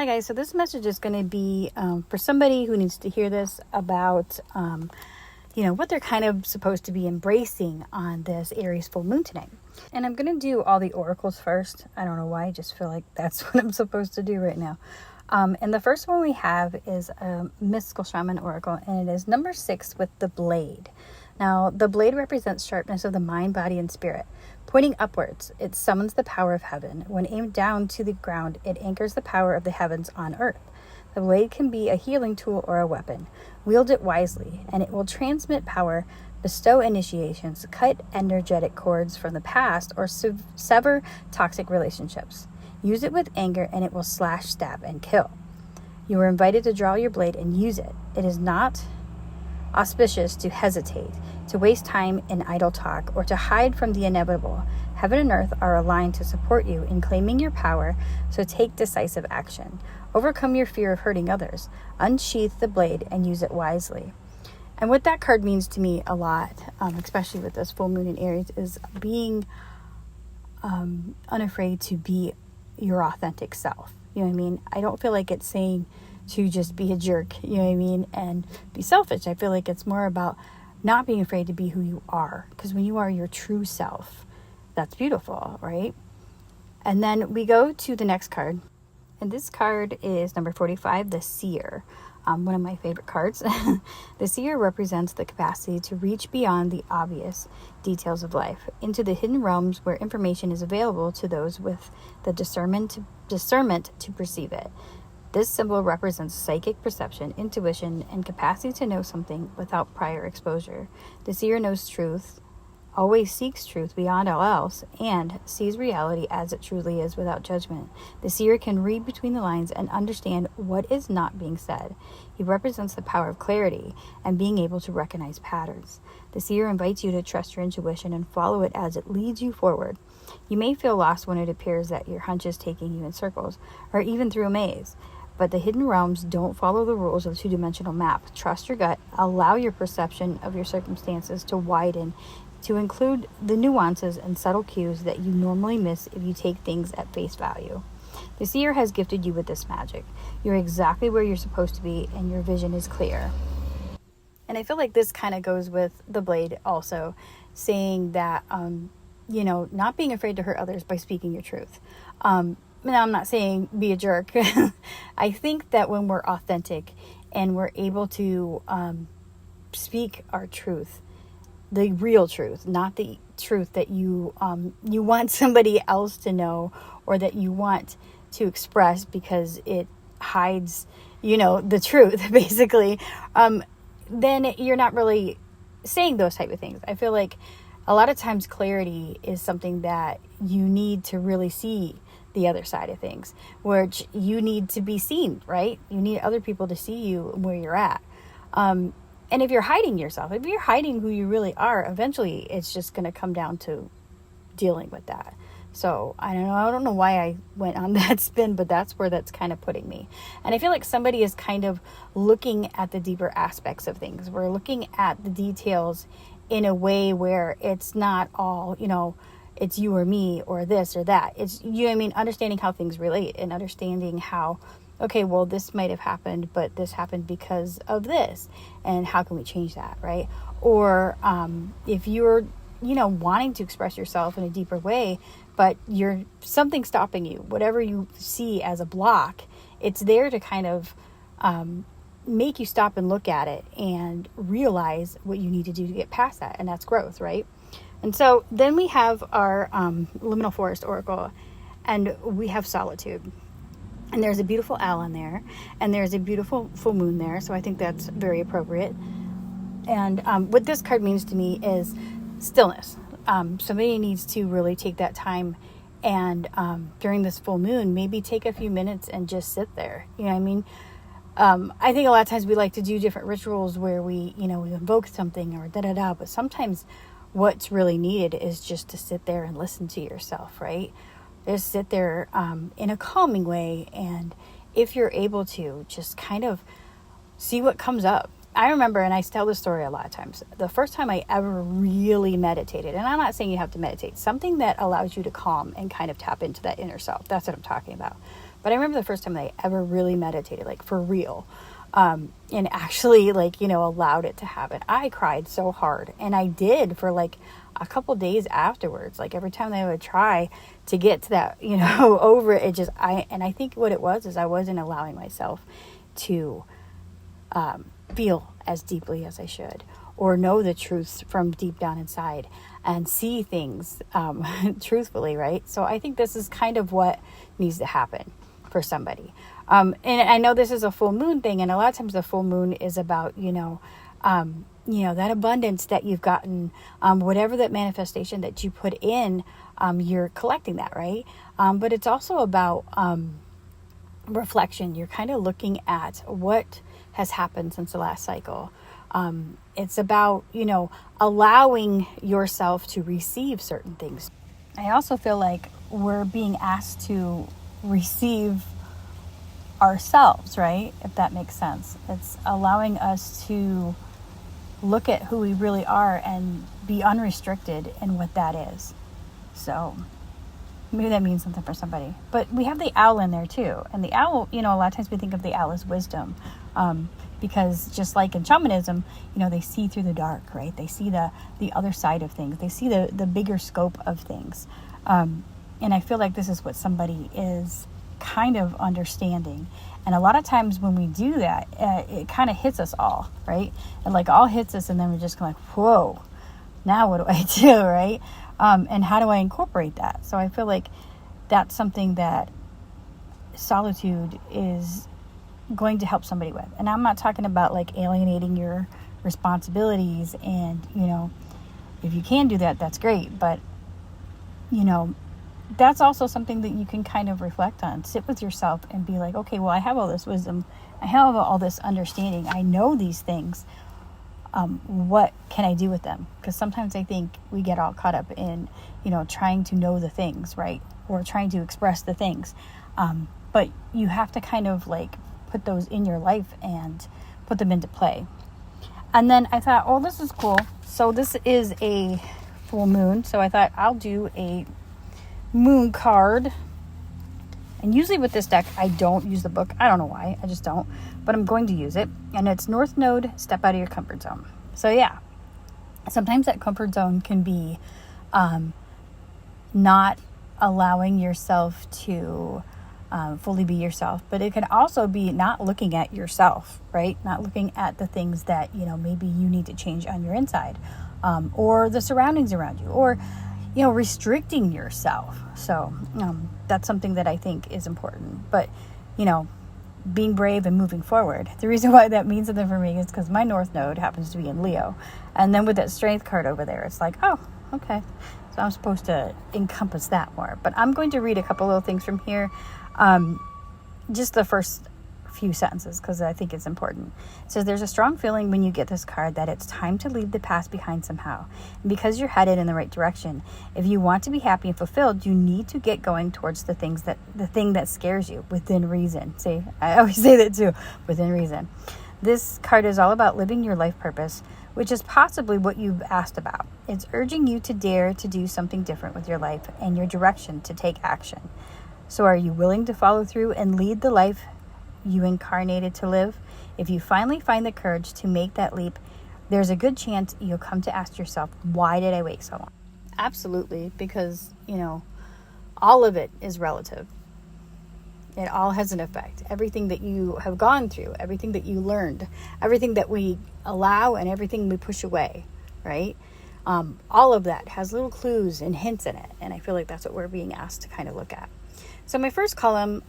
Hi guys, so this message is going to be for somebody who needs to hear this about, what they're kind of supposed to be embracing on this Aries full moon today. And I'm going to do all the oracles first. I don't know why, I just feel like that's what I'm supposed to do right now. And the first one we have is a mystical Shaman Oracle, and it is number 6 with the blade. Now, the blade represents sharpness of the mind, body, and spirit. Pointing upwards, it summons the power of heaven. When aimed down to the ground, it anchors the power of the heavens on earth. The blade can be a healing tool or a weapon. Wield it wisely, and it will transmit power, bestow initiations, cut energetic cords from the past, or sever toxic relationships. Use it with anger, and it will slash, stab, and kill. You are invited to draw your blade and use it. It is not auspicious to hesitate, to waste time in idle talk, or to hide from the inevitable. Heaven and earth are aligned to support you in claiming your power, so take decisive action. Overcome your fear of hurting others. Unsheath the blade and use it wisely. And what that card means to me a lot, especially with this full moon in Aries, is being unafraid to be your authentic self. You know what I mean? I don't feel like it's saying to just be a jerk, you know what I mean, and be selfish. I feel like it's more about not being afraid to be who you are, because when you are your true self, that's beautiful, right? And then we go to the next card, and this card is number 45, the Seer, one of my favorite cards. The Seer represents the capacity to reach beyond the obvious details of life into the hidden realms where information is available to those with the discernment to perceive it. This symbol represents psychic perception, intuition, and capacity to know something without prior exposure. The seer knows truth, always seeks truth beyond all else, and sees reality as it truly is without judgment. The seer can read between the lines and understand what is not being said. He represents the power of clarity and being able to recognize patterns. The seer invites you to trust your intuition and follow it as it leads you forward. You may feel lost when it appears that your hunch is taking you in circles, or even through a maze. But the hidden realms don't follow the rules of the two-dimensional map. Trust your gut. Allow your perception of your circumstances to widen, to include the nuances and subtle cues that you normally miss if you take things at face value. The seer has gifted you with this magic. You're exactly where you're supposed to be, and your vision is clear. And I feel like this kind of goes with the blade also, saying that, not being afraid to hurt others by speaking your truth. Now, I'm not saying be a jerk. I think that when we're authentic and we're able to speak our truth, the real truth, not the truth that you want somebody else to know, or that you want to express because it hides, the truth, basically, then you're not really saying those type of things. I feel like a lot of times clarity is something that you need to really see the other side of things, which you need to be seen, right? You need other people to see you where you're at. And if you're hiding yourself, if you're hiding who you really are, eventually it's just going to come down to dealing with that. So I don't know why I went on that spin, but that's where that's kind of putting me. And I feel like somebody is kind of looking at the deeper aspects of things. We're looking at the details in a way where it's not all, it's you or me or this or that. It's, understanding how things relate and understanding how, okay, well, this might have happened, but this happened because of this. And how can we change that, right? Or if you're, wanting to express yourself in a deeper way, but you're something stopping you, whatever you see as a block, it's there to kind of make you stop and look at it and realize what you need to do to get past that. And that's growth, right? And so then we have our Liminal Forrest Oracle, and we have solitude. And there's a beautiful owl in there, and there's a beautiful full moon there, so I think that's very appropriate. And what this card means to me is stillness. Somebody needs to really take that time, and during this full moon, maybe take a few minutes and just sit there. You know what I mean? I think a lot of times we like to do different rituals where we invoke something or da-da-da, but sometimes what's really needed is just to sit there and listen to yourself, right? Just sit there in a calming way, and if you're able to, just kind of see what comes up. I remember, and I tell this story a lot of times, the first time I ever really meditated, and I'm not saying you have to meditate, something that allows you to calm and kind of tap into that inner self. That's what I'm talking about. But I remember the first time that I ever really meditated, like for real, and actually like, allowed it to happen. I cried so hard, and I did for like a couple days afterwards. Like every time I would try to get to that, over it, I think what it was is I wasn't allowing myself to feel as deeply as I should, or know the truth from deep down inside and see things truthfully, right? So I think this is kind of what needs to happen for somebody. And I know this is a full moon thing, and a lot of times the full moon is about, that abundance that you've gotten, whatever that manifestation that you put in, you're collecting that, right? But it's also about reflection. You're kind of looking at what has happened since the last cycle. It's about, allowing yourself to receive certain things. I also feel like we're being asked to receive ourselves, right? If that makes sense. It's allowing us to look at who we really are and be unrestricted in what that is. So maybe that means something for somebody. But we have the owl in there too. And the owl, a lot of times we think of the owl as wisdom. Because just like in shamanism, they see through the dark, right? They see the other side of things. They see the bigger scope of things. And I feel like this is what somebody is kind of understanding. And a lot of times when we do that, it kind of hits us all, right? It like all hits us, and then we're just like, whoa, now what do I do, right? And how do I incorporate that? So I feel like that's something that solitude is going to help somebody with. And I'm not talking about like alienating your responsibilities, and if you can do that, that's great. But that's also something that you can kind of reflect on, sit with yourself and be like, okay, well, I have all this wisdom, I have all this understanding, I know these things, what can I do with them? Because sometimes I think we get all caught up in trying to know the things, right? Or trying to express the things, but you have to kind of like put those in your life and put them into play. And then I thought, oh, this is cool. So this is a full moon. So I thought I'll do a moon card. And usually with this deck, I don't use the book. I don't know why. I just don't. But I'm going to use it. And it's North Node, step out of your comfort zone. So yeah, sometimes that comfort zone can be not allowing yourself to fully be yourself, but it can also be not looking at yourself, right? Not looking at the things that, maybe you need to change on your inside, or the surroundings around you, or, restricting yourself. So, that's something that I think is important, but, being brave and moving forward. The reason why that means something for me is because my North Node happens to be in Leo. And then with that strength card over there, it's like, oh, okay. So I'm supposed to encompass that more, but I'm going to read a couple little things from here. Just the first few sentences, because I think it's important. It says, there's a strong feeling when you get this card that it's time to leave the past behind somehow. And because you're headed in the right direction, if you want to be happy and fulfilled, you need to get going towards the thing that scares you within reason. See, I always say that too, within reason. This card is all about living your life purpose, which is possibly what you've asked about. It's urging you to dare to do something different with your life and your direction to take action. So are you willing to follow through and lead the life you incarnated to live? If you finally find the courage to make that leap, there's a good chance you'll come to ask yourself, why did I wait so long? Absolutely, because, all of it is relative. It all has an effect. Everything that you have gone through, everything that you learned, everything that we allow and everything we push away, right? All of that has little clues and hints in it. And I feel like that's what we're being asked to kind of look at. So my first column,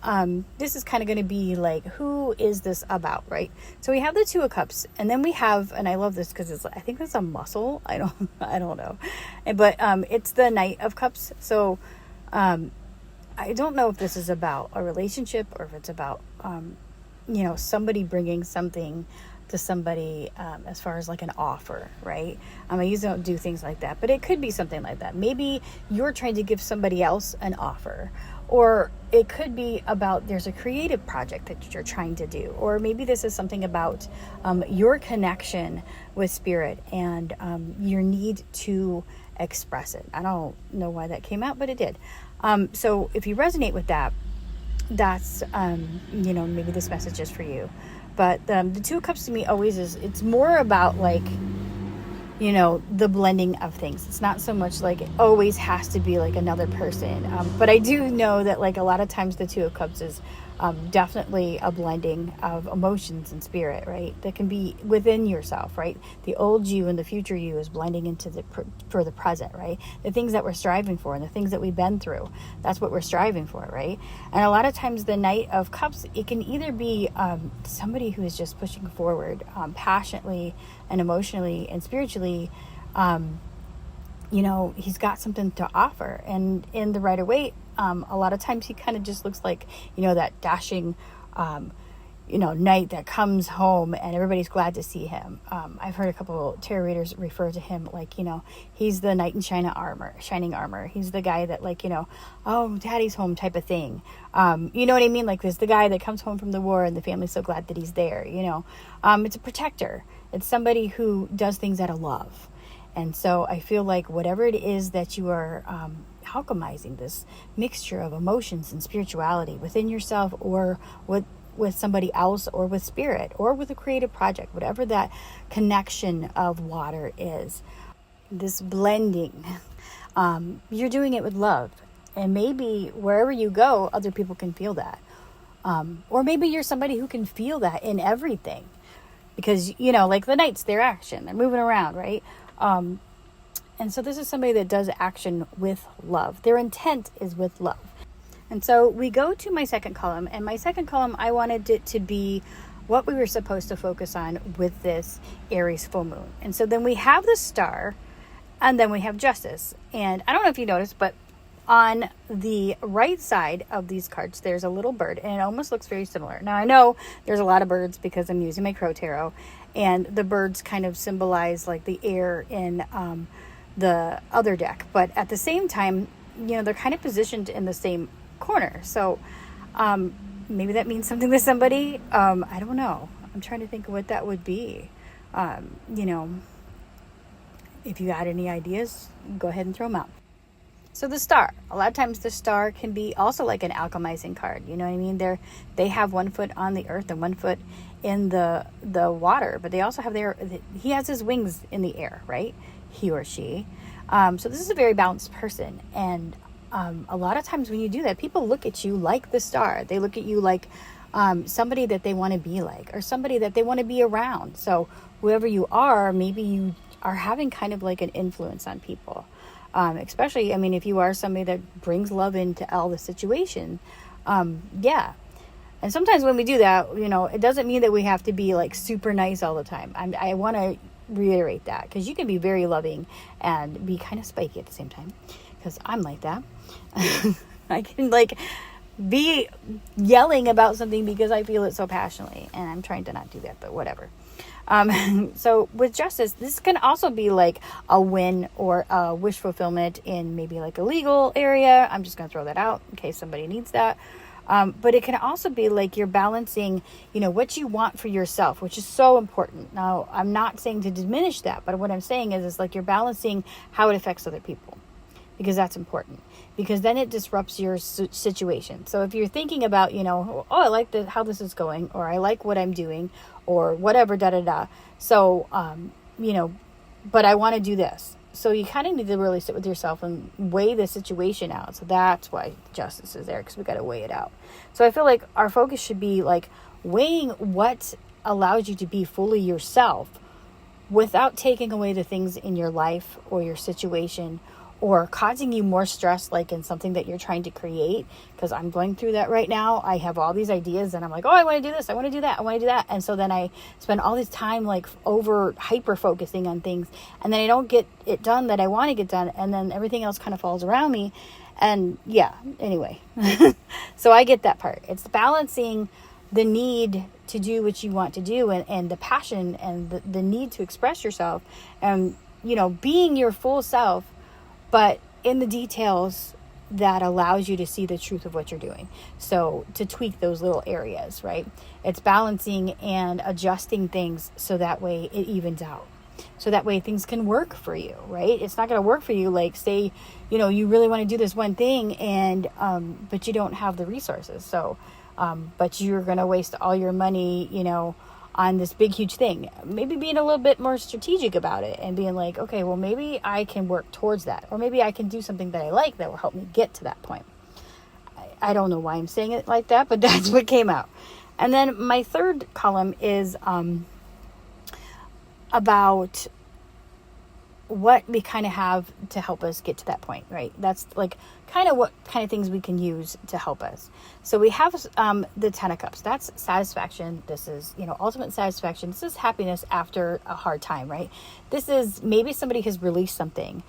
this is kind of going to be like, who is this about, right? So we have the Two of Cups, and then we have, and I love this because I think it's a muscle. I don't know, but it's the Knight of Cups. So I don't know if this is about a relationship or if it's about somebody bringing something to somebody as far as like an offer, right? I usually don't do things like that, but it could be something like that. Maybe you're trying to give somebody else an offer. Or it could be about there's a creative project that you're trying to do. Or maybe this is something about your connection with spirit and your need to express it. I don't know why that came out, but it did. So if you resonate with that, that's, maybe this message is for you. But the Two of Cups to me always is, it's more about like, the blending of things. It's not so much like it always has to be like another person. But I do know that like a lot of times the Two of Cups is definitely a blending of emotions and spirit, right? That can be within yourself, right? The old you and the future you is blending into for the present, right? The things that we're striving for and the things that we've been through, that's what we're striving for, right? And a lot of times the Knight of Cups, it can either be somebody who is just pushing forward passionately and emotionally and spiritually. He's got something to offer, and in the Rider-Waite, a lot of times he kind of just looks like, that dashing, knight that comes home and everybody's glad to see him. I've heard a couple tarot readers refer to him like, he's the knight in shining armor. He's the guy that like, oh, daddy's home type of thing. You know what I mean? Like there's the guy that comes home from the war and the family's so glad that he's there, it's a protector. It's somebody who does things out of love. And so I feel like whatever it is that you are alchemizing, this mixture of emotions and spirituality within yourself or with somebody else or with spirit or with a creative project, whatever that connection of water is, this blending, you're doing it with love. And maybe wherever you go, other people can feel that. Or maybe you're somebody who can feel that in everything. Because, like the knights, they're action. They're moving around, right? And so this is somebody that does action with love. Their intent is with love. And so we go to my second column. And my second column, I wanted it to be what we were supposed to focus on with this Aries full moon. And so then we have the Star, and then we have Justice. And I don't know if you noticed, but on the right side of these cards, there's a little bird, and it almost looks very similar. Now, I know there's a lot of birds because I'm using my Crow Tarot, and the birds kind of symbolize like the air in the other deck. But at the same time, they're kind of positioned in the same corner. So maybe that means something to somebody. I don't know. I'm trying to think of what that would be. If you got any ideas, go ahead and throw them out. So the Star, a lot of times the Star can be also like an alchemizing card. You know what I mean? They have 1 foot on the earth and 1 foot in the water, but they also have he has his wings in the air, right? He or she. So this is a very balanced person. And a lot of times when you do that, people look at you like the Star. They look at you like somebody that they want to be like, or somebody that they want to be around. So whoever you are, maybe you are having kind of like an influence on people. Especially, if you are somebody that brings love into all the situation. Yeah. And sometimes when we do that, it doesn't mean that we have to be like super nice all the time. I want to reiterate that, because you can be very loving and be kind of spiky at the same time, because I'm like that. I can like be yelling about something because I feel it so passionately, and I'm trying to not do that, but whatever. So with Justice, this can also be like a win or a wish fulfillment in maybe like a legal area. I'm just going to throw that out in case somebody needs that. But it can also be like you're balancing, what you want for yourself, which is so important. Now, I'm not saying to diminish that, but what I'm saying is like you're balancing how it affects other people, because that's important, because then it disrupts your situation. So if you're thinking about, oh, I like how this is going, or I like what I'm doing, or whatever, So, but I want to do this. So you kind of need to really sit with yourself and weigh the situation out. So that's why Justice is there, because we got to weigh it out. So I feel like our focus should be like weighing what allows you to be fully yourself without taking away the things in your life or your situation, or causing you more stress, like in something that you're trying to create. Because I'm going through that right now. I have all these ideas and I'm like, oh, I want to do this, I want to do that, I want to do that. And so then I spend all this time like hyper focusing on things, and then I don't get it done that I want to get done, and then everything else kind of falls around me. And yeah, anyway. So I get that part. It's balancing the need to do what you want to do, and the passion and the need to express yourself, and being your full self, but in the details that allows you to see the truth of what you're doing. So to tweak those little areas, right? It's balancing and adjusting things so that way it evens out. So that way things can work for you, right? It's not going to work for you. Like, say, you really want to do this one thing and, but you don't have the resources. So, but you're going to waste all your money, on this big, huge thing. Maybe being a little bit more strategic about it and being like, okay, well, maybe I can work towards that. Or maybe I can do something that I like that will help me get to that point. I don't know why I'm saying it like that, but that's what came out. And then my third column is about what we kind of have to help us get to that point, right? That's like kind of what kind of things we can use to help us. So we have the 10 of Cups. That's satisfaction. This is, ultimate satisfaction. This is happiness after a hard time, right? This is maybe somebody has released something.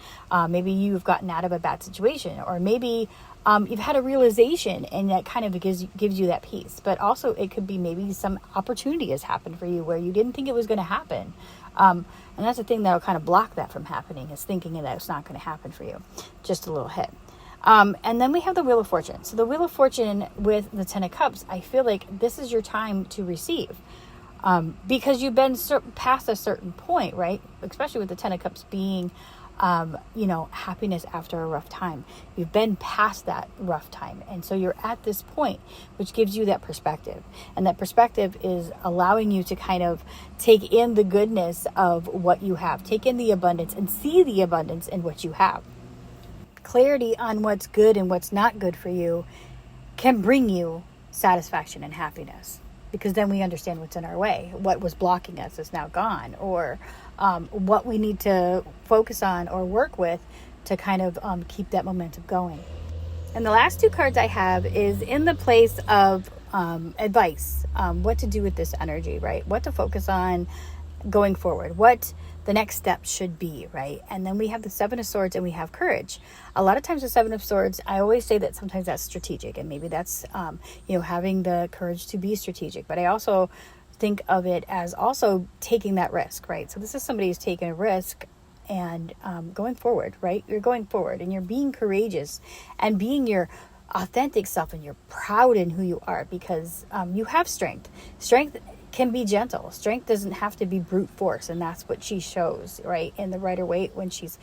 Maybe you've gotten out of a bad situation, or maybe you've had a realization, and that kind of gives you that peace. But also it could be maybe some opportunity has happened for you where you didn't think it was going to happen. And that's the thing that will kind of block that from happening, is thinking that it's not going to happen for you. Just a little hit. And then we have the Wheel of Fortune. So the Wheel of Fortune with the 10 of Cups, I feel like this is your time to receive. Because you've been past a certain point, right? Especially with the 10 of Cups being, happiness after a rough time. You've been past that rough time. And so you're at this point, which gives you that perspective. And that perspective is allowing you to kind of take in the goodness of what you have. Take in the abundance and see the abundance in what you have. Clarity on what's good and what's not good for you can bring you satisfaction and happiness. Because then we understand what's in our way. What was blocking us is now gone. Or what we need to focus on or work with to kind of keep that momentum going. And the last two cards I have is in the place of advice. What to do with this energy, right? What to focus on going forward. What the next step should be, right? And then we have the 7 of Swords and we have courage. A lot of times the 7 of Swords, I always say that sometimes that's strategic, and maybe that's, having the courage to be strategic. But I also think of it as also taking that risk, right? So this is somebody who's taking a risk and going forward, right? You're going forward and you're being courageous and being your authentic self, and you're proud in who you are because you have strength. Strength can be gentle. Strength doesn't have to be brute force. And that's what she shows, right? In the Rider-Waite, when she's,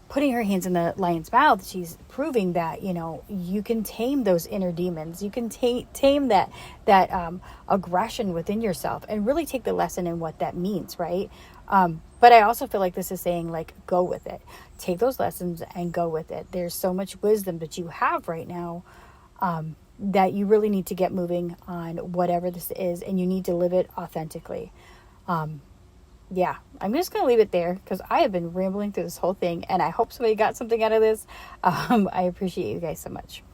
putting her hands in the lion's mouth, she's proving that, you can tame those inner demons. You can tame that aggression within yourself and really take the lesson in what that means, right? But I also feel like this is saying, like, go with it. Take those lessons and go with it. There's so much wisdom that you have right now, that you really need to get moving on whatever this is, and you need to live it authentically. I'm just going to leave it there because I have been rambling through this whole thing, and I hope somebody got something out of this. I appreciate you guys so much.